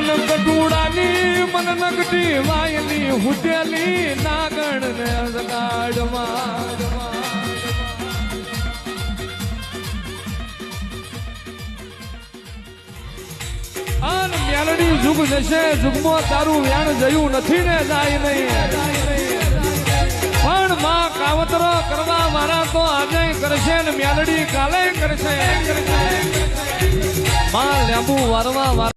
મન કટુડાની મન નગટી વાયલી હુતેલી નાગણ ને અજગાડમાં આન મેલડી જુગ જશે જુગમાં તારું વ્યાણ જયું નથી ને જાય નહીં પણ માં કાવતરો કરવા વાળા તો આજે કરશે ને મેલડી કાલે કરશે માં લેંબુ વારવા